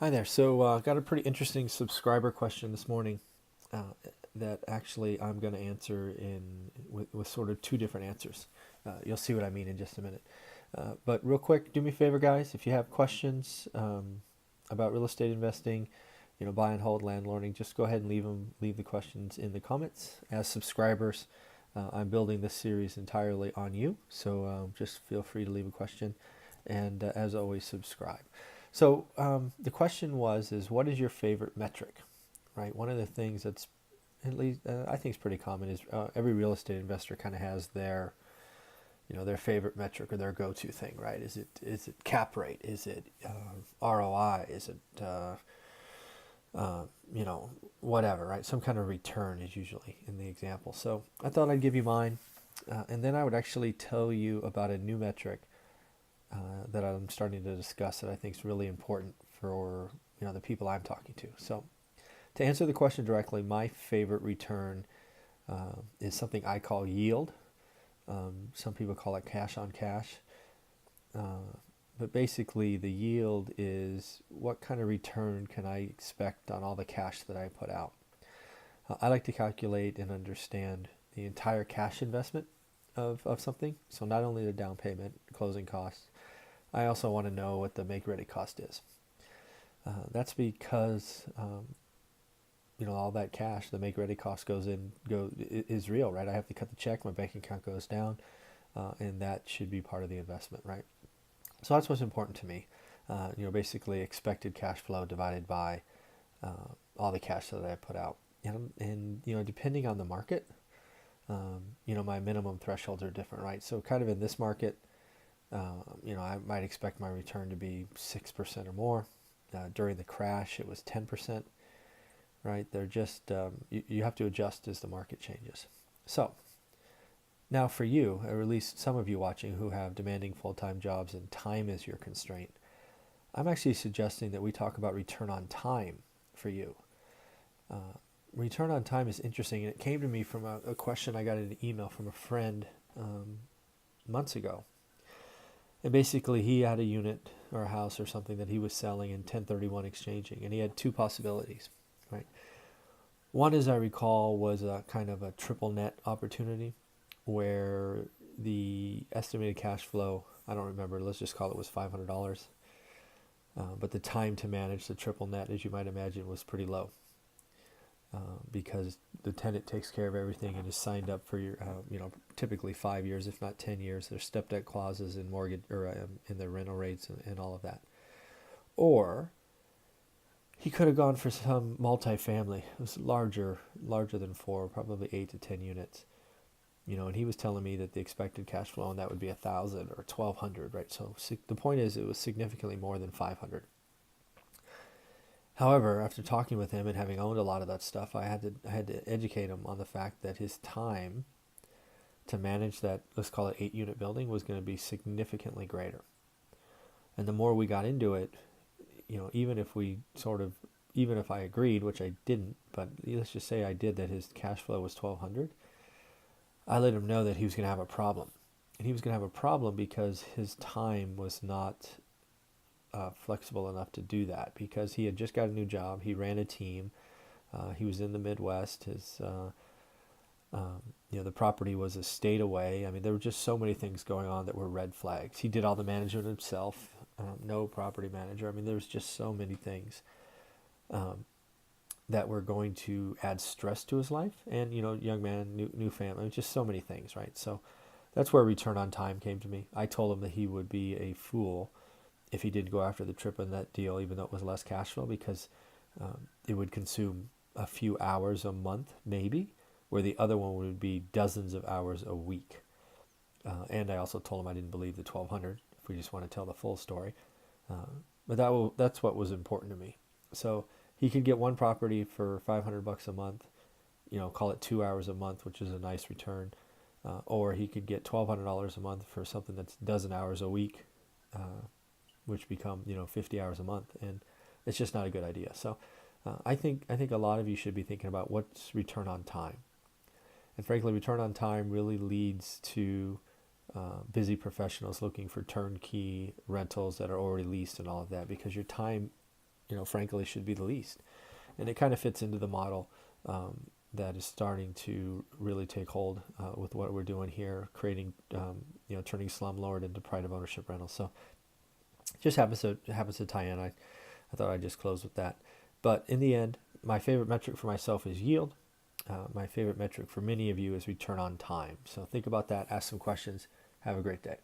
Hi there. So, got a pretty interesting subscriber question this morning that actually I'm going to answer with sort of two different answers. You'll see what I mean in just a minute. But real quick, do me a favor, guys. If you have questions about real estate investing, buy and hold, landlording, just go ahead and leave the questions in the comments. As subscribers, I'm building this series entirely on you, so just feel free to leave a question, and as always, subscribe. So the question is what is your favorite metric, right? One of the things that's at least I think is pretty common is every real estate investor kind of has their favorite metric or their go-to thing, right? Is it cap rate? Is it ROI? Is it whatever, right? Some kind of return is usually in the example. So I thought I'd give you mine, and then I would actually tell you about a new metric that I'm starting to discuss that I think is really important for the people I'm talking to. So to answer the question directly, my favorite return is something I call yield. Some people call it cash on cash. But basically the yield is what kind of return can I expect on all the cash that I put out. I like to calculate and understand the entire cash investment of something. So not only the down payment, closing costs, I also want to know what the make-ready cost is. That's because all that cash, the make-ready cost is real, right? I have to cut the check, my bank account goes down, and that should be part of the investment, right? So that's what's important to me. Basically expected cash flow divided by all the cash that I put out, and depending on the market, my minimum thresholds are different, right? So kind of in this market, I might expect my return to be 6% or more. During the crash, it was 10%, right? They're just, you have to adjust as the market changes. So now for you, or at least some of you watching who have demanding full-time jobs and time is your constraint, I'm actually suggesting that we talk about return on time for you. Return on time is interesting, and it came to me from a question I got in an email from a friend months ago. And basically he had a unit or a house or something that he was selling in 1031 exchanging, and he had two possibilities, right? One, as I recall, was a kind of a triple net opportunity where the estimated cash flow, I don't remember, let's just call it, was $500. But the time to manage the triple net, as you might imagine, was pretty low. Because the tenant takes care of everything and is signed up for your, typically 5 years, if not 10 years. There's step debt clauses in mortgage or in the rental rates and all of that. Or he could have gone for some multifamily. It was larger than four, probably 8 to 10 units. And he was telling me that the expected cash flow on that would be 1,000 or 1,200, right? So the point is, it was significantly more than 500. However, after talking with him and having owned a lot of that stuff, I had to educate him on the fact that his time to manage that, let's call it 8-unit building, was going to be significantly greater. And the more we got into it, even if I agreed, which I didn't, but let's just say I did, that his cash flow was 1,200, I let him know that he was going to have a problem. And he was going to have a problem because his time was not flexible enough to do that, because he had just got a new job. He ran a team. He was in the Midwest. The property was a state away. I mean, there were just so many things going on that were red flags. He did all the management himself. No property manager. I mean, there was just so many things that were going to add stress to his life. And, young man, new family, just so many things, right? So that's where return on time came to me. I told him that he would be a fool if he did go after the triple net deal, even though it was less cash flow, because it would consume a few hours a month, maybe, where the other one would be dozens of hours a week. And I also told him I didn't believe the 1,200, if we just want to tell the full story. But that's what was important to me. So he could get one property for $500 a month, call it 2 hours a month, which is a nice return. Or he could get $1,200 a month for something that's a dozen hours a week, which become 50 hours a month, and it's just not a good idea. So I think a lot of you should be thinking about what's return on time. And frankly, return on time really leads to busy professionals looking for turnkey rentals that are already leased and all of that, because your time frankly, should be the least. And it kind of fits into the model that is starting to really take hold with what we're doing here, creating, turning slumlord into pride of ownership rentals. So just happens to tie in. I thought I'd just close with that. But in the end, my favorite metric for myself is yield. My favorite metric for many of you is return on time. So think about that. Ask some questions. Have a great day.